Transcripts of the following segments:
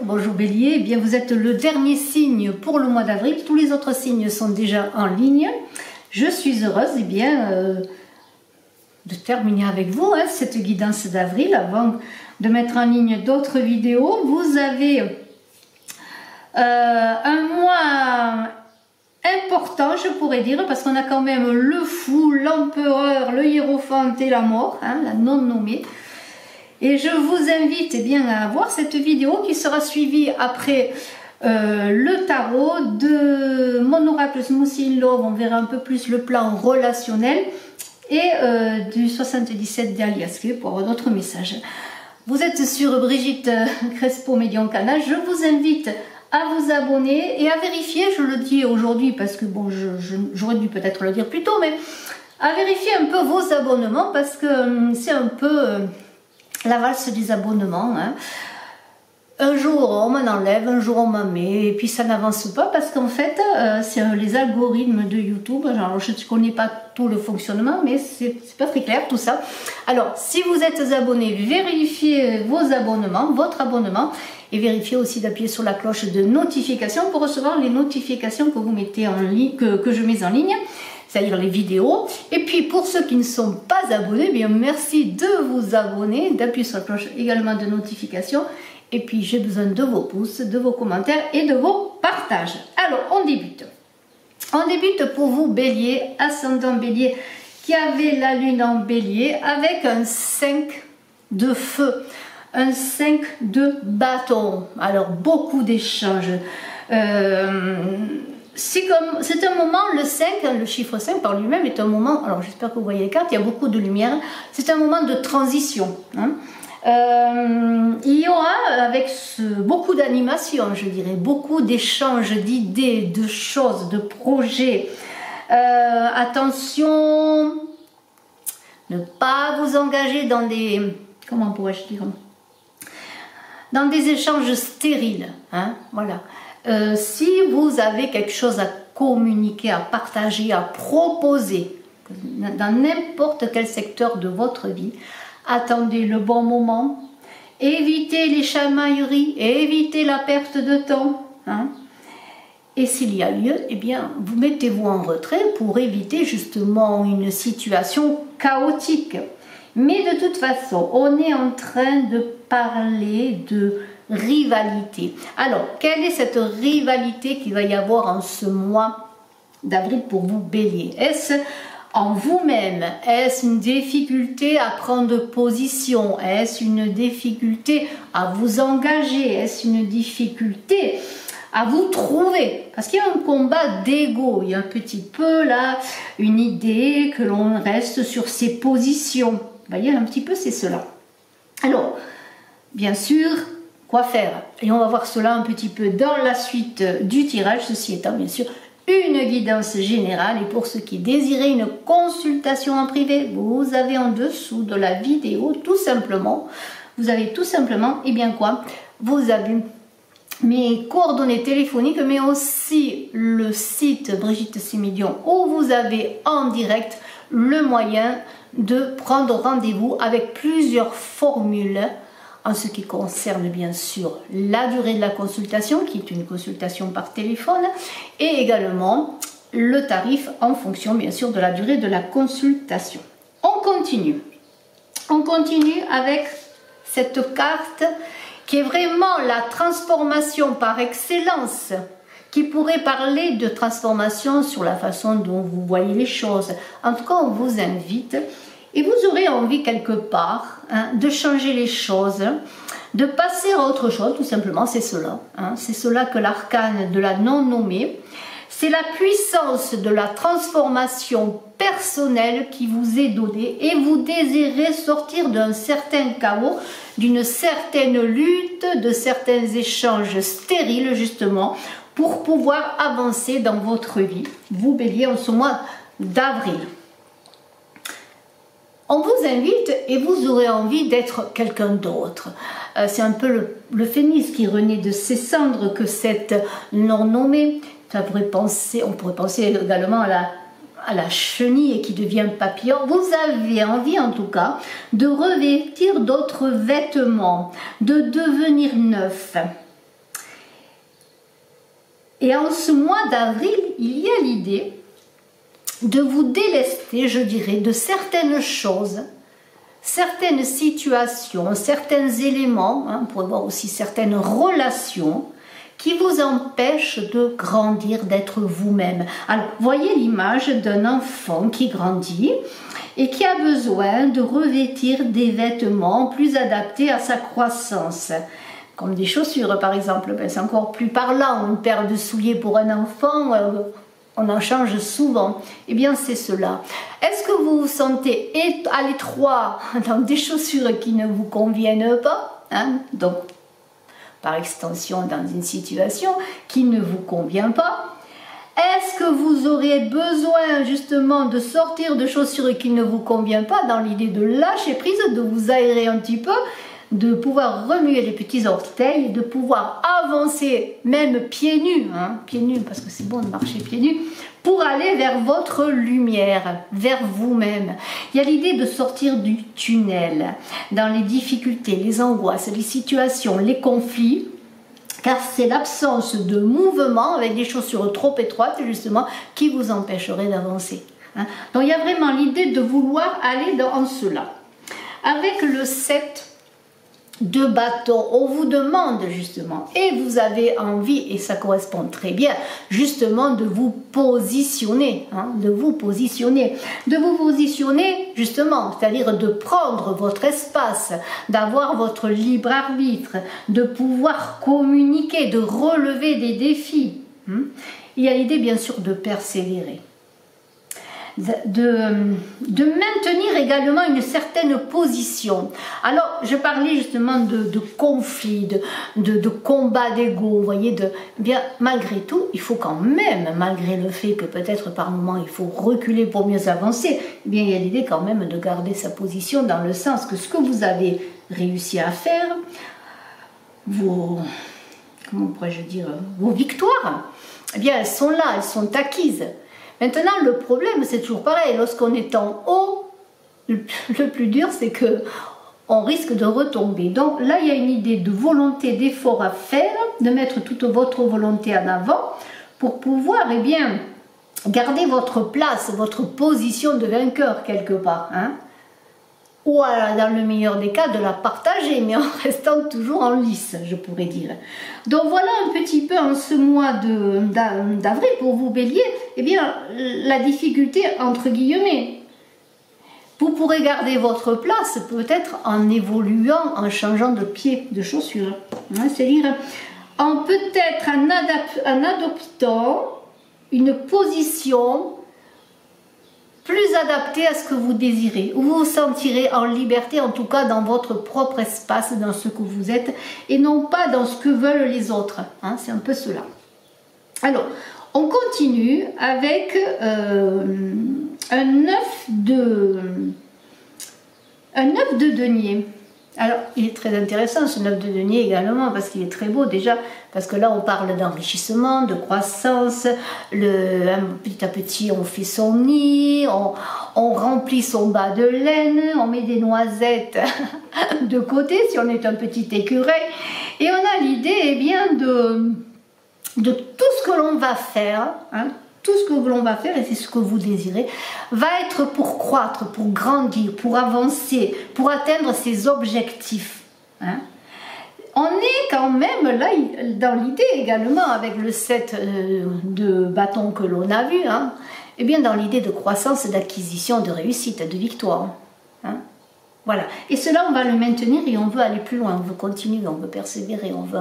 bonjour Bélier. Eh bien, vous êtes le dernier signe pour le mois d'avril. Tous les autres signes sont déjà en ligne. Je suis heureuse de terminer avec vous cette guidance d'avril. Avant de mettre en ligne d'autres vidéos, vous avez un mois important, je pourrais dire, parce qu'on a quand même le fou, l'empereur, le hiérophante et la mort, la non nommée. Et je vous invite à voir cette vidéo qui sera suivie après le tarot de mon oracle Smoothie in Love. On verra un peu plus le plan relationnel et du 77 d'Aliasque pour avoir d'autres messages. Vous êtes sur Brigitte Crespo Médium Canal. Je vous invite à vous abonner et à vérifier, je le dis aujourd'hui parce que bon, j'aurais dû peut-être le dire plus tôt, mais à vérifier un peu vos abonnements parce que c'est un peu la valse des abonnements. Un jour on m'en enlève, un jour on m'en met, et puis ça n'avance pas parce qu'en fait c'est les algorithmes de YouTube. Alors, je ne connais pas tout le fonctionnement, mais c'est pas très clair tout ça. Alors si vous êtes abonné, vérifiez vos abonnements, votre abonnement, et vérifiez aussi d'appuyer sur la cloche de notification pour recevoir les notifications que vous mettez en ligne, que je mets en ligne, c'est-à-dire les vidéos. Et puis pour ceux qui ne sont pas abonnés, bien merci de vous abonner, d'appuyer sur la cloche également de notification. Et puis j'ai besoin de vos pouces, de vos commentaires et de vos partages. Alors on débute. On débute pour vous Bélier, ascendant Bélier, qui avait la lune en Bélier avec un 5 de feu, un 5 de bâton. Alors beaucoup d'échanges. C'est un moment, le 5, le chiffre 5 par lui-même est un moment, alors j'espère que vous voyez les cartes, il y a beaucoup de lumière, c'est un moment de transition. Il y aura avec beaucoup d'animation, je dirais, beaucoup d'échanges d'idées, de choses, de projets. Attention, ne pas vous engager dans des, comment pourrais-je dire, dans des échanges stériles. Voilà. Si vous avez quelque chose à communiquer, à partager, à proposer, dans n'importe quel secteur de votre vie, attendez le bon moment, évitez les chamailleries, évitez la perte de temps. Et s'il y a lieu, eh bien, vous mettez-vous en retrait pour éviter justement une situation chaotique. Mais de toute façon, on est en train de parler de rivalité. Alors, quelle est cette rivalité qu'il va y avoir en ce mois d'avril pour vous, Bélier? Est-ce en vous-même? Est-ce une difficulté à prendre position? Est-ce une difficulté à vous engager? Est-ce une difficulté à vous trouver? Parce qu'il y a un combat d'ego, il y a un petit peu là, une idée que l'on reste sur ses positions. Vous voyez, un petit peu c'est cela. Alors, bien sûr, quoi faire? Et on va voir cela un petit peu dans la suite du tirage, ceci étant bien sûr une guidance générale. Et pour ceux qui désirent une consultation en privé, vous avez en dessous de la vidéo tout simplement, vous avez tout simplement, et bien quoi, vous avez mes coordonnées téléphoniques, mais aussi le site Brigitte Médium où vous avez en direct le moyen de prendre rendez-vous avec plusieurs formules en ce qui concerne bien sûr la durée de la consultation, qui est une consultation par téléphone, et également le tarif en fonction bien sûr de la durée de la consultation. On continue avec cette carte qui est vraiment la transformation par excellence, qui pourrait parler de transformation sur la façon dont vous voyez les choses. En tout cas, on vous invite et vous aurez envie quelque part de changer les choses, de passer à autre chose, tout simplement, c'est cela. C'est cela que l'arcane de la non-nommée, c'est la puissance de la transformation personnelle qui vous est donnée et vous désirez sortir d'un certain chaos, d'une certaine lutte, de certains échanges stériles justement, pour pouvoir avancer dans votre vie. Vous, Bélier, en ce mois d'avril. On vous invite et vous aurez envie d'être quelqu'un d'autre. C'est un peu le phénix qui renaît de ses cendres que cette non-nommée. On pourrait penser également à la chenille qui devient papillon. Vous avez envie en tout cas de revêtir d'autres vêtements, de devenir neuf. Et en ce mois d'avril, il y a l'idée de vous délester, je dirais, de certaines choses, certaines situations, certains éléments, on pourrait voir aussi certaines relations qui vous empêchent de grandir, d'être vous-même. Alors, voyez l'image d'un enfant qui grandit et qui a besoin de revêtir des vêtements plus adaptés à sa croissance. Comme des chaussures, par exemple. Ben, c'est encore plus parlant. Une paire de souliers pour un enfant, on en change souvent. Eh bien, c'est cela. Est-ce que vous vous sentez à l'étroit dans des chaussures qui ne vous conviennent pas, hein? Donc, par extension, dans une situation qui ne vous convient pas? Est-ce que vous aurez besoin justement de sortir de chaussures qui ne vous conviennent pas, dans l'idée de lâcher prise, de vous aérer un petit peu, de pouvoir remuer les petits orteils, de pouvoir avancer même pieds nus, pieds nus parce que c'est bon de marcher pieds nus, pour aller vers votre lumière, vers vous-même. Il y a l'idée de sortir du tunnel, dans les difficultés, les angoisses, les situations, les conflits, car c'est l'absence de mouvement avec des chaussures trop étroites justement qui vous empêcherait d'avancer. Donc il y a vraiment l'idée de vouloir aller dans cela. Avec le 7 de bâton, on vous demande justement, et vous avez envie, et ça correspond très bien, justement de vous positionner, de vous positionner justement, c'est-à-dire de prendre votre espace, d'avoir votre libre arbitre, de pouvoir communiquer, de relever des défis. Il y a l'idée bien sûr de persévérer. De maintenir également une certaine position. Alors, je parlais justement de conflit, de combat d'ego, vous voyez, bien, malgré tout, il faut quand même, malgré le fait que peut-être par moment il faut reculer pour mieux avancer, eh bien, il y a l'idée quand même de garder sa position dans le sens que ce que vous avez réussi à faire, comment pourrais-je dire, vos victoires, eh bien, elles sont là, elles sont acquises. Maintenant, le problème, c'est toujours pareil. Lorsqu'on est en haut, le plus dur, c'est que on risque de retomber. Donc là, il y a une idée de volonté, d'effort à faire, de mettre toute votre volonté en avant pour pouvoir, eh bien, garder votre place, votre position de vainqueur quelque part. Ou dans le meilleur des cas, de la partager, mais en restant toujours en lice, je pourrais dire. Donc voilà un petit peu en ce mois d'avril pour vous Bélier, eh bien, la difficulté entre guillemets. Vous pourrez garder votre place peut-être en évoluant, en changeant de pied, de chaussures. C'est-à-dire peut-être en adoptant une position plus adapté à ce que vous désirez, où vous vous sentirez en liberté, en tout cas dans votre propre espace, dans ce que vous êtes, et non pas dans ce que veulent les autres. C'est un peu cela. Alors, on continue avec un 9 de denier. Alors, il est très intéressant ce 9 de denier également, parce qu'il est très beau déjà, parce que là on parle d'enrichissement, de croissance, petit à petit on fait son nid, on remplit son bas de laine, on met des noisettes de côté si on est un petit écureuil, et on a l'idée eh bien de tout ce que l'on va faire, tout ce que l'on va faire, et c'est ce que vous désirez, va être pour croître, pour grandir, pour avancer, pour atteindre ses objectifs. On est quand même là dans l'idée également, avec le 7 de bâton que l'on a vu, eh bien dans l'idée de croissance, d'acquisition, de réussite, de victoire. Voilà. Et cela, on va le maintenir et on veut aller plus loin, on veut continuer, on veut persévérer, on veut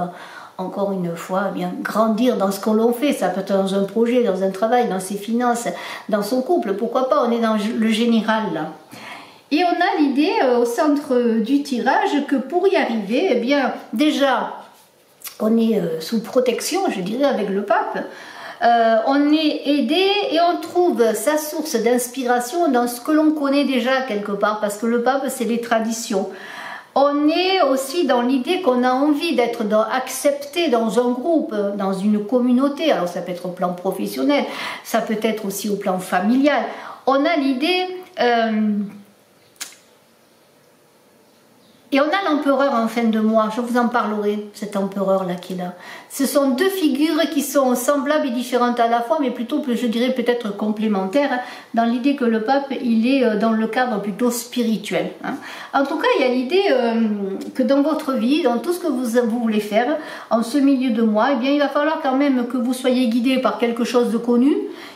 encore une fois, eh bien, grandir dans ce que l'on fait. Ça peut être dans un projet, dans un travail, dans ses finances, dans son couple. Pourquoi pas, on est dans le général là. Et on a l'idée au centre du tirage que pour y arriver, eh bien, déjà, on est sous protection, je dirais, avec le pape. On est aidé et on trouve sa source d'inspiration dans ce que l'on connaît déjà quelque part, parce que le pape, c'est les traditions. On est aussi dans l'idée qu'on a envie d'être accepté dans un groupe, dans une communauté. Alors ça peut être au plan professionnel, ça peut être aussi au plan familial. On a l'idée Et on a l'empereur en fin de mois, je vous en parlerai, cet empereur-là qui est là. Ce sont deux figures qui sont semblables et différentes à la fois, mais plutôt, je dirais, peut-être complémentaires, hein, dans l'idée que le pape, il est dans le cadre plutôt spirituel. Hein. En tout cas, il y a l'idée que dans votre vie, dans tout ce que vous voulez faire, en ce milieu de mois, eh bien, il va falloir quand même que vous soyez guidé par quelque chose de connu.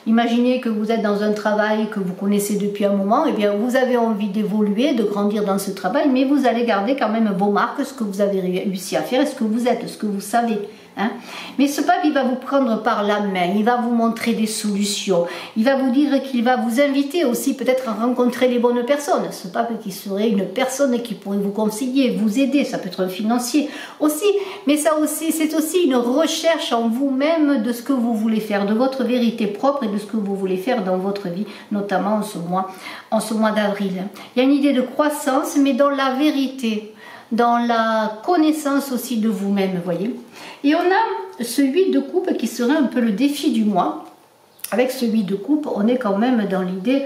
Imaginez que vous êtes dans un travail que vous connaissez depuis un moment, eh bien, vous avez envie d'évoluer, de grandir dans ce travail, mais vous allez garder quand même vos marques, ce que vous avez réussi à faire, ce que vous êtes, ce que vous savez. Hein. Mais ce pape, il va vous prendre par la main, il va vous montrer des solutions, il va vous dire qu'il va vous inviter aussi peut-être à rencontrer les bonnes personnes. Ce pape qui serait une personne qui pourrait vous conseiller, vous aider, ça peut être un financier aussi, mais ça aussi, c'est aussi une recherche en vous-même de ce que vous voulez faire, de votre vérité propre et de ce que vous voulez faire dans votre vie, notamment en ce mois d'avril. Il y a une idée de croissance, mais dans la vérité, dans la connaissance aussi de vous-même, vous voyez. Et on a ce 8 de coupe qui serait un peu le défi du mois. Avec ce 8 de coupe, on est quand même dans l'idée,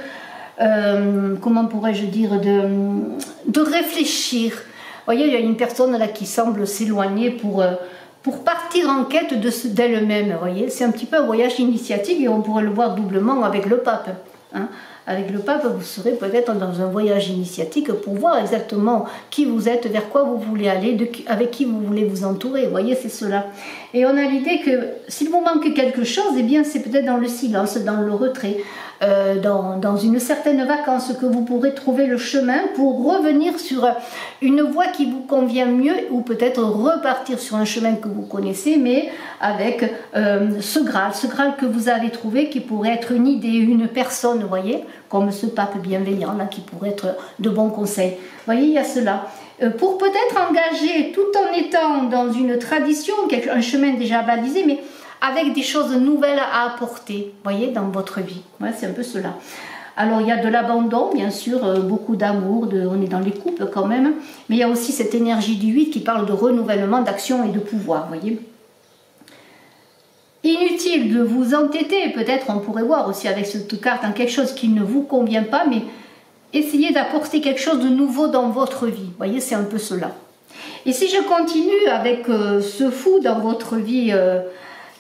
comment pourrais-je dire, de réfléchir. Vous voyez, il y a une personne là qui semble s'éloigner pour partir en quête d'elle-même, vous voyez. C'est un petit peu un voyage initiatique et on pourrait le voir doublement avec le pape, hein. Avec le pape, vous serez peut-être dans un voyage initiatique pour voir exactement qui vous êtes, vers quoi vous voulez aller, avec qui vous voulez vous entourer. Vous voyez, c'est cela. Et on a l'idée que s'il vous manque quelque chose, eh bien, c'est peut-être dans le silence, dans le retrait, dans une certaine vacance que vous pourrez trouver le chemin pour revenir sur une voie qui vous convient mieux ou peut-être repartir sur un chemin que vous connaissez, mais avec ce Graal que vous avez trouvé qui pourrait être une idée, une personne, vous voyez, comme ce pape bienveillant là qui pourrait être de bons conseils. Vous voyez, il y a cela. Pour peut-être engager tout en étant dans une tradition, un chemin déjà balisé, mais avec des choses nouvelles à apporter, vous voyez, dans votre vie. Ouais, c'est un peu cela. Alors, il y a de l'abandon, bien sûr, beaucoup d'amour, on est dans les couples quand même, mais il y a aussi cette énergie du 8 qui parle de renouvellement, d'action et de pouvoir, vous voyez. Inutile de vous entêter, peut-être on pourrait voir aussi avec cette carte, dans quelque chose qui ne vous convient pas, mais essayez d'apporter quelque chose de nouveau dans votre vie, vous voyez, c'est un peu cela. Et si je continue avec ce fou dans votre vie,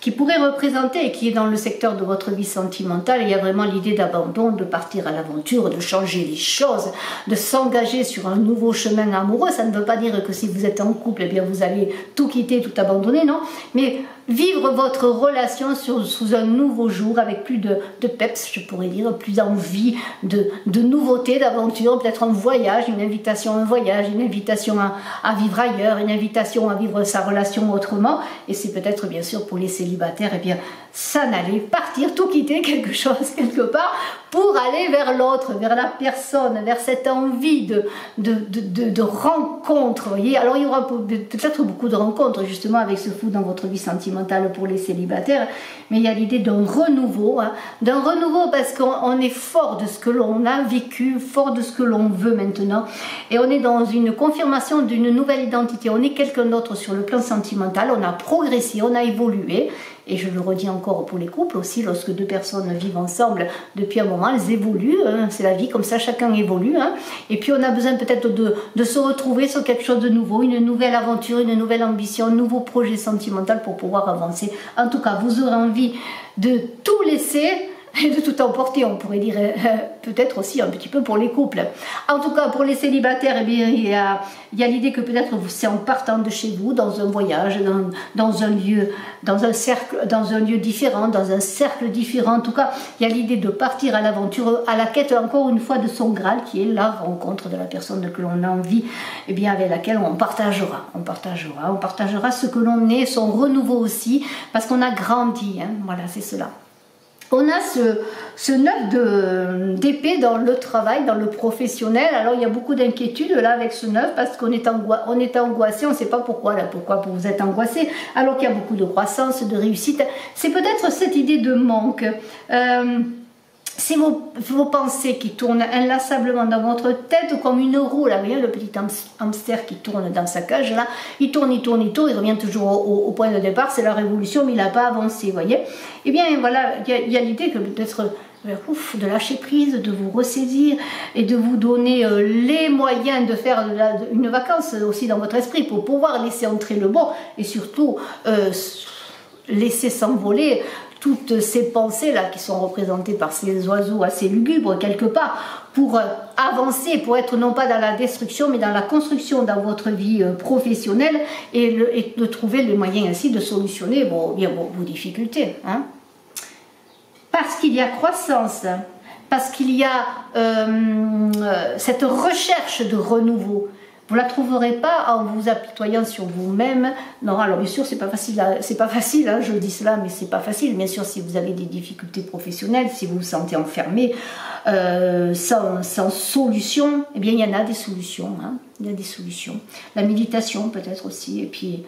qui pourrait représenter et qui est dans le secteur de votre vie sentimentale, il y a vraiment l'idée d'abandon, de partir à l'aventure, de changer les choses, de s'engager sur un nouveau chemin amoureux. Ça ne veut pas dire que si vous êtes en couple, eh bien vous allez tout quitter, tout abandonner, non. Mais vivre votre relation sous un nouveau jour avec plus de peps, je pourrais dire, plus d'envie, de nouveautés, d'aventure, peut-être un voyage, une invitation à un voyage, une invitation à vivre ailleurs, une invitation à vivre sa relation autrement. Et c'est peut-être bien sûr pour les célibataires, eh bien s'en aller, partir, tout quitter, quelque chose quelque part, pour aller vers l'autre, vers la personne, vers cette envie de rencontre, vous voyez. Alors il y aura peut-être beaucoup de rencontres justement avec ce fou dans votre vie sentimentale pour les célibataires, mais il y a l'idée d'un renouveau, hein, parce qu'on est fort de ce que l'on a vécu, fort de ce que l'on veut maintenant, et on est dans une confirmation d'une nouvelle identité, on est quelqu'un d'autre sur le plan sentimental, on a progressé, on a évolué. Et je le redis encore pour les couples aussi, lorsque deux personnes vivent ensemble depuis un moment, elles évoluent, hein, c'est la vie, comme ça chacun évolue. Hein, et puis on a besoin peut-être de se retrouver sur quelque chose de nouveau, une nouvelle aventure, une nouvelle ambition, un nouveau projet sentimental pour pouvoir avancer. En tout cas, vous aurez envie de tout laisser et de tout emporter, on pourrait dire, peut-être aussi un petit peu pour les couples. En tout cas, pour les célibataires, eh bien, il y a l'idée que peut-être c'est en partant de chez vous, dans un voyage, dans un lieu, dans un lieu différent, dans un cercle différent. En tout cas, il y a l'idée de partir à l'aventure, à la quête encore une fois de son Graal, qui est la rencontre de la personne que l'on a envie, eh bien, avec laquelle on partagera ce que l'on est, son renouveau aussi, parce qu'on a grandi, hein, voilà, c'est cela. On a ce 9 d'épée dans le travail, dans le professionnel. Alors il y a beaucoup d'inquiétudes là avec ce 9 parce qu'on est angoissé, on ne sait pas pourquoi vous êtes angoissé, alors qu'il y a beaucoup de croissance, de réussite. C'est peut-être cette idée de manque. C'est vos pensées qui tournent inlassablement dans votre tête comme une roue, là, vous voyez le petit hamster qui tourne dans sa cage, là, il tourne, il revient toujours au point de départ, c'est la révolution, mais il n'a pas avancé, vous voyez. Eh bien, voilà, il y a l'idée que peut-être ouf, de lâcher prise, de vous ressaisir et de vous donner les moyens de faire une vacance aussi dans votre esprit pour pouvoir laisser entrer le bon et surtout laisser s'envoler toutes ces pensées-là qui sont représentées par ces oiseaux assez lugubres quelque part pour avancer, pour être non pas dans la destruction mais dans la construction dans votre vie professionnelle et de trouver les moyens ainsi de solutionner vos difficultés. Hein. Parce qu'il y a croissance, parce qu'il y a cette recherche de renouveau. Vous ne la trouverez pas en vous apitoyant sur vous-même. Non, alors bien sûr, c'est pas facile, hein, je dis cela, mais c'est pas facile. Bien sûr, si vous avez des difficultés professionnelles, si vous vous sentez enfermé, sans solution, eh bien, il y en a des solutions. Hein, il y a des solutions. La méditation peut-être aussi, et puis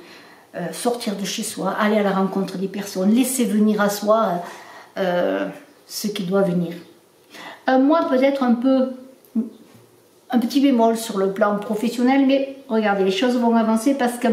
sortir de chez soi, aller à la rencontre des personnes, laisser venir à soi ce qui doit venir. Moi, peut-être un petit bémol sur le plan professionnel, mais regardez, les choses vont avancer parce que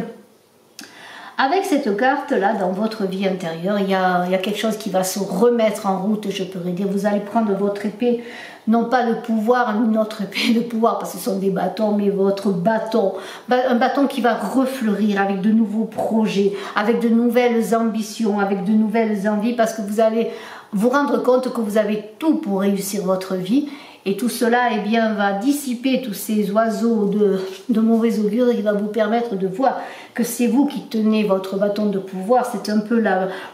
avec cette carte là dans votre vie intérieure, il y a quelque chose qui va se remettre en route, je pourrais dire. Vous allez prendre votre épée, non pas de pouvoir, une autre épée de pouvoir parce que ce sont des bâtons, mais votre bâton, un bâton qui va refleurir avec de nouveaux projets, avec de nouvelles ambitions, avec de nouvelles envies, parce que vous allez vous rendre compte que vous avez tout pour réussir votre vie. Et tout cela eh bien, va dissiper tous ces oiseaux de mauvais augure et va vous permettre de voir que c'est vous qui tenez votre bâton de pouvoir. C'est un peu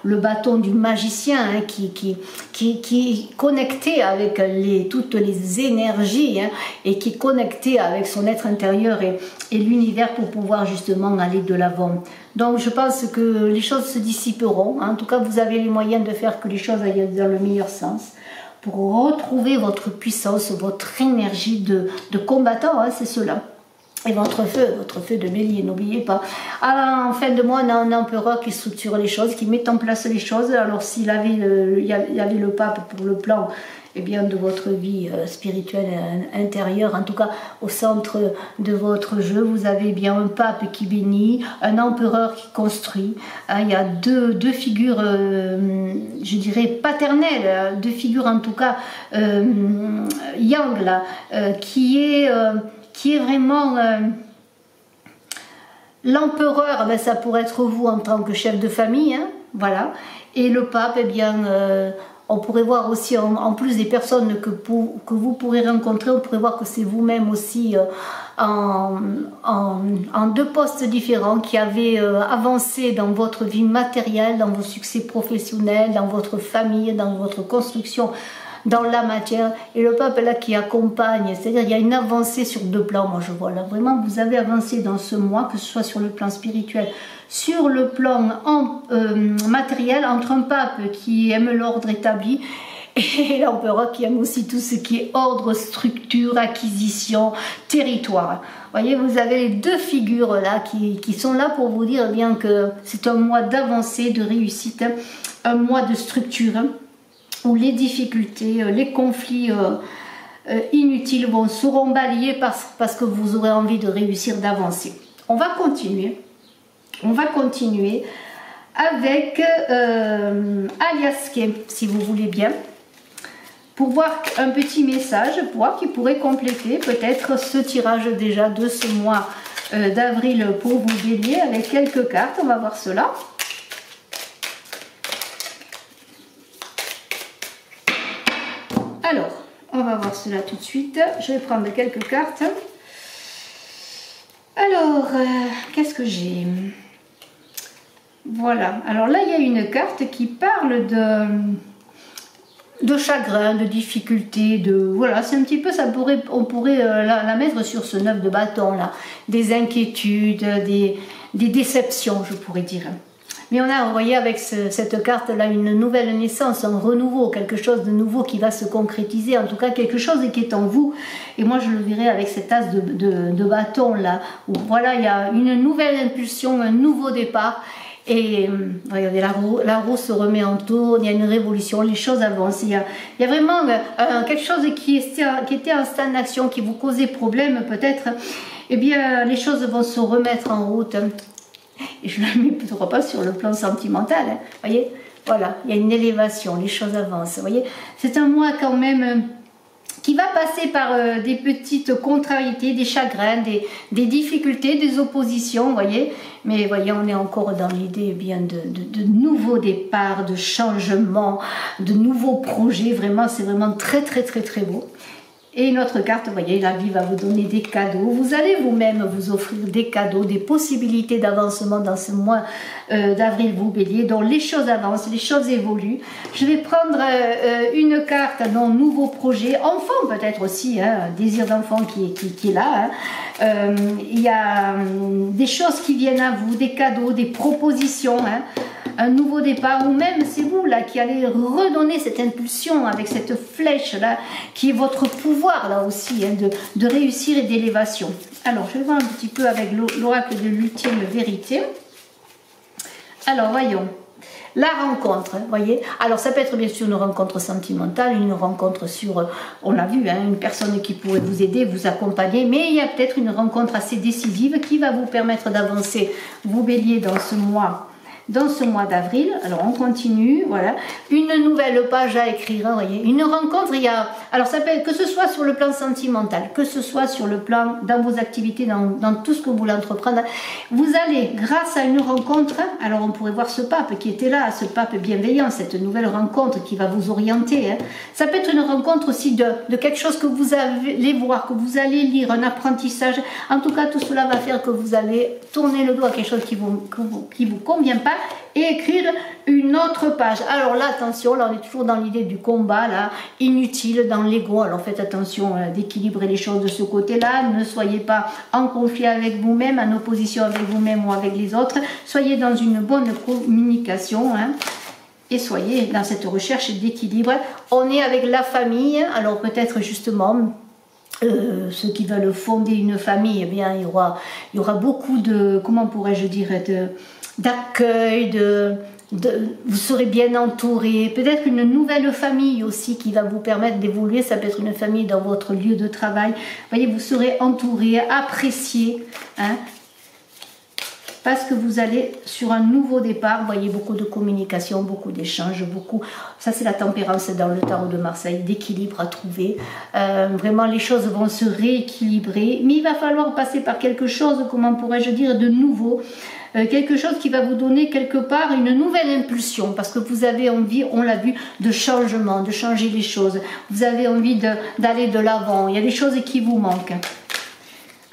le bâton du magicien hein, qui est connecté avec toutes les énergies hein, et qui est connecté avec son être intérieur et l'univers pour pouvoir justement aller de l'avant. Donc je pense que les choses se dissiperont. Hein. En tout cas, vous avez les moyens de faire que les choses aillent dans le meilleur sens. Pour retrouver votre puissance, votre énergie de combattant, hein, c'est cela. Et votre feu de bélier, n'oubliez pas. En fin de mois, on a un empereur qui structure les choses, qui met en place les choses. Alors s'il y avait le pape pour le plan eh bien, de votre vie spirituelle intérieure, en tout cas au centre de votre jeu, vous avez bien un pape qui bénit, un empereur qui construit. Il y a deux figures, je dirais paternelles, deux figures en tout cas yang là, qui est vraiment l'empereur. Ben, ça pourrait être vous en tant que chef de famille, hein, voilà. Et le pape, eh bien, on pourrait voir aussi, en plus des personnes que vous pourrez rencontrer, on pourrait voir que c'est vous-même aussi en deux postes différents qui avez avancé dans votre vie matérielle, dans vos succès professionnels, dans votre famille, dans votre construction, dans la matière. Et le pape là qui accompagne, c'est-à-dire il y a une avancée sur deux plans. Moi je vois là, vraiment vous avez avancé dans ce mois, que ce soit sur le plan spirituel, sur le plan matériel, entre un pape qui aime l'ordre établi et l'empereur qui aime aussi tout ce qui est ordre, structure, acquisition, territoire. Vous voyez, vous avez les deux figures là qui sont là pour vous dire bien que c'est un mois d'avancée, de réussite, un mois de structure, où les difficultés, les conflits inutiles seront balayés parce que vous aurez envie de réussir, d'avancer. On va continuer avec Aliaske, si vous voulez bien, pour voir un petit message qui pourrait compléter peut-être ce tirage déjà de ce mois d'avril pour vous bélier avec quelques cartes. On va voir cela. Alors, on va voir cela tout de suite. Je vais prendre quelques cartes. Alors, qu'est-ce que j'ai? Voilà. Alors là, il y a une carte qui parle de chagrin, de difficulté, voilà, c'est un petit peu, on pourrait la mettre sur ce 9 de bâton là. Des inquiétudes, des déceptions, je pourrais dire. Mais on a, vous voyez, avec cette carte-là, une nouvelle naissance, un renouveau, quelque chose de nouveau qui va se concrétiser, en tout cas quelque chose qui est en vous. Et moi, je le verrai avec cet as de bâton, là, où voilà, il y a une nouvelle impulsion, un nouveau départ. Et regardez, la roue se remet en tourne, il y a une révolution, les choses avancent. Il y a vraiment quelque chose qui était en stagnation, qui vous causait problème peut-être. Eh bien, les choses vont se remettre en route. Et je ne le mets pas sur le plan sentimental, hein, voyez, Voilà, il y a une élévation, les choses avancent. Vous voyez, c'est un mois quand même qui va passer par des petites contrariétés, des chagrins, des difficultés, des oppositions, vous voyez. Mais voyez, on est encore dans l'idée bien de nouveaux départs, de changements, de nouveaux projets. Vraiment, c'est vraiment très beau. Et une autre carte, vous voyez, la vie va vous donner des cadeaux. Vous allez vous-même vous offrir des cadeaux, des possibilités d'avancement dans ce mois d'avril, vous bélier, dont les choses avancent, les choses évoluent. Je vais prendre une carte dans nouveau projet, enfant peut-être aussi, hein, désir d'enfant qui est là. Hein. Il y a des choses qui viennent à vous, des cadeaux, des propositions, hein. Un nouveau départ, ou même c'est vous là qui allez redonner cette impulsion avec cette flèche là, qui est votre pouvoir là aussi, hein, de réussir et d'élévation. Alors je vais voir un petit peu avec l'oracle de l'ultime vérité. Alors voyons, la rencontre, hein, voyez. Alors ça peut être bien sûr une rencontre sentimentale, une rencontre sur, on l'a vu, hein, une personne qui pourrait vous aider, vous accompagner, mais il y a peut-être une rencontre assez décisive qui va vous permettre d'avancer, vous bélier, dans ce mois d'avril. Alors on continue, voilà, une nouvelle page à écrire, hein, voyez, une rencontre. Il y a, alors ça peut être que ce soit sur le plan sentimental, que ce soit sur le plan dans vos activités, dans tout ce que vous voulez entreprendre, vous allez, grâce à une rencontre, alors on pourrait voir ce pape qui était là, ce pape bienveillant, cette nouvelle rencontre qui va vous orienter, hein. Ça peut être une rencontre aussi de quelque chose que vous allez voir, que vous allez lire, un apprentissage. En tout cas, tout cela va faire que vous allez tourner le dos à quelque chose qui vous convient pas, et écrire une autre page. Alors là, attention, là on est toujours dans l'idée du combat, là, inutile, dans l'ego. Alors faites attention d'équilibrer les choses de ce côté-là. Ne soyez pas en conflit avec vous-même, en opposition avec vous-même ou avec les autres. Soyez dans une bonne communication, hein, et soyez dans cette recherche d'équilibre. On est avec la famille, alors peut-être justement ceux qui veulent fonder une famille, eh bien il y aura beaucoup de, comment pourrais-je dire, d'accueil, vous serez bien entouré, peut-être une nouvelle famille aussi qui va vous permettre d'évoluer. Ça peut être une famille dans votre lieu de travail. Vous voyez, vous serez entouré, apprécié, hein, parce que vous allez sur un nouveau départ. Vous voyez, beaucoup de communication, beaucoup d'échanges, beaucoup, ça c'est la tempérance dans le tarot de Marseille, d'équilibre à trouver. Vraiment les choses vont se rééquilibrer, mais il va falloir passer par quelque chose, comment pourrais-je dire, de nouveau. Quelque chose qui va vous donner quelque part une nouvelle impulsion, parce que vous avez envie, on l'a vu, de changement, de changer les choses. Vous avez envie d'aller de l'avant. Il y a des choses qui vous manquent.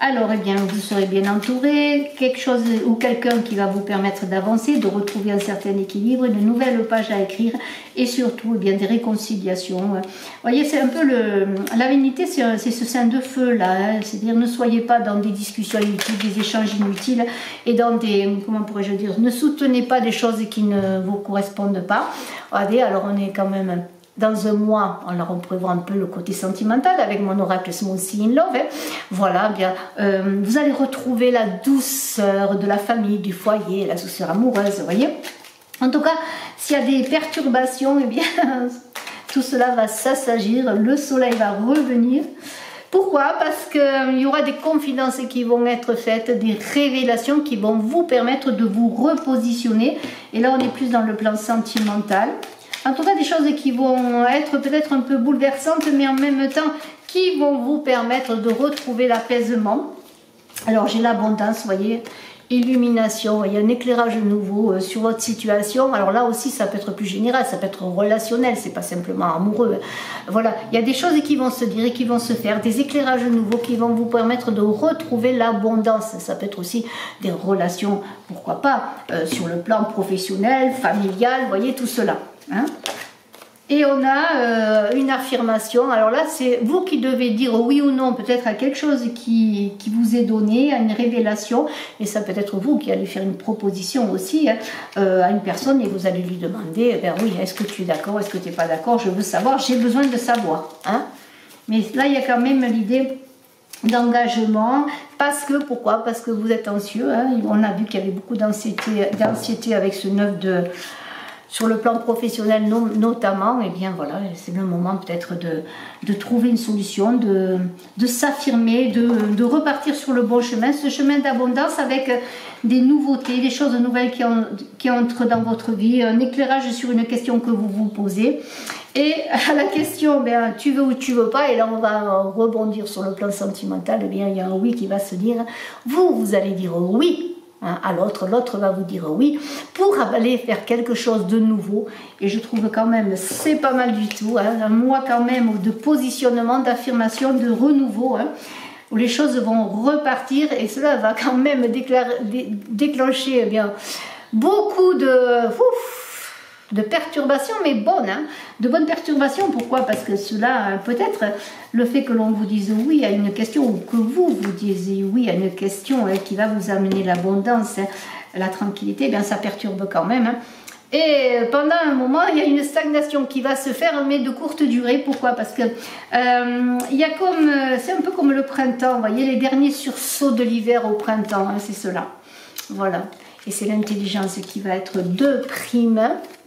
Alors, eh bien, vous serez bien entouré, quelque chose ou quelqu'un qui va vous permettre d'avancer, de retrouver un certain équilibre, une nouvelle page à écrire, et surtout, eh bien, des réconciliations. Vous voyez, c'est un peu la vanité, c'est ce sein de feu là, hein, c'est-à-dire ne soyez pas dans des discussions inutiles, des échanges inutiles, et dans des, comment pourrais-je dire, ne soutenez pas des choses qui ne vous correspondent pas. Regardez, alors on est quand même dans un mois, alors on pourrait voir un peu le côté sentimental avec mon oracle Small Sea in Love, hein. Voilà, bien, vous allez retrouver la douceur de la famille, du foyer, la douceur amoureuse, vous voyez. En tout cas, s'il y a des perturbations, eh bien, tout cela va s'assagir, le soleil va revenir. Pourquoi? Parce qu'il y aura des confidences qui vont être faites, des révélations qui vont vous permettre de vous repositionner. Et là, on est plus dans le plan sentimental. En tout cas, des choses qui vont être peut-être un peu bouleversantes, mais en même temps, qui vont vous permettre de retrouver l'apaisement. Alors, j'ai l'abondance, vous voyez, illumination, vous voyez, un éclairage nouveau sur votre situation. Alors là aussi, ça peut être plus général, ça peut être relationnel, c'est pas simplement amoureux. Voilà, il y a des choses qui vont se dire et qui vont se faire, des éclairages nouveaux qui vont vous permettre de retrouver l'abondance. Ça peut être aussi des relations, pourquoi pas, sur le plan professionnel, familial, vous voyez, tout cela. Hein? Et on a une affirmation. Alors là, c'est vous qui devez dire oui ou non peut-être à quelque chose qui vous est donné, à une révélation. Et ça peut être vous qui allez faire une proposition aussi, hein, à une personne, et vous allez lui demander, eh bien oui, est-ce que tu es d'accord, est-ce que tu n'es pas d'accord, je veux savoir, j'ai besoin de savoir. Hein? Mais là, il y a quand même l'idée d'engagement, parce que, pourquoi? Parce que vous êtes anxieux, hein? On a vu qu'il y avait beaucoup d'anxiété avec ce sur le plan professionnel notamment, et bien voilà, c'est le moment peut-être de trouver une solution, de s'affirmer, de repartir sur le bon chemin, ce chemin d'abondance avec des nouveautés, des choses nouvelles qui entrent dans votre vie, un éclairage sur une question que vous vous posez. Et à la question, ben, tu veux ou tu veux pas, et là on va rebondir sur le plan sentimental, eh bien il y a un oui qui va se dire, vous allez dire oui à l'autre, l'autre va vous dire oui, pour aller faire quelque chose de nouveau. Et je trouve quand même, c'est pas mal du tout, hein, un mois quand même de positionnement, d'affirmation, de renouveau, hein, où les choses vont repartir, et cela va quand même déclencher eh bien, beaucoup de perturbations, mais bonnes, hein, de bonnes perturbations. Pourquoi? Parce que cela, peut-être, le fait que l'on vous dise oui à une question, ou que vous disiez oui à une question hein, qui va vous amener l'abondance, hein, la tranquillité, eh bien ça perturbe quand même. Hein. Et pendant un moment, il y a une stagnation qui va se faire, mais de courte durée. Pourquoi? Parce que il y a comme, c'est un peu comme le printemps, vous voyez, les derniers sursauts de l'hiver au printemps, hein, c'est cela. Voilà. Et c'est l'intelligence qui va être de prime,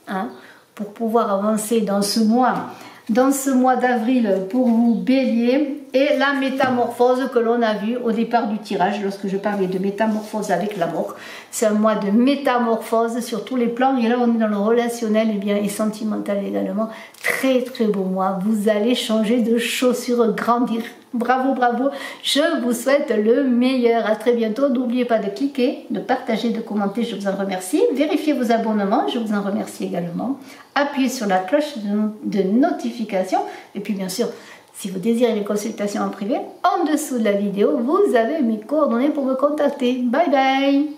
hein, pour pouvoir avancer dans ce mois d'avril pour vous bélier, et la métamorphose que l'on a vue au départ du tirage lorsque je parlais de métamorphose avec la mort. C'est un mois de métamorphose sur tous les plans, et là on est dans le relationnel et sentimental également. Très très beau mois, vous allez changer de chaussures, grandir. Bravo, bravo, je vous souhaite le meilleur. À très bientôt. N'oubliez pas de cliquer, de partager, de commenter, je vous en remercie. Vérifiez vos abonnements, je vous en remercie également. Appuyez sur la cloche de notification. Et puis bien sûr, si vous désirez les consultations en privé, en dessous de la vidéo, vous avez mes coordonnées pour me contacter. Bye bye.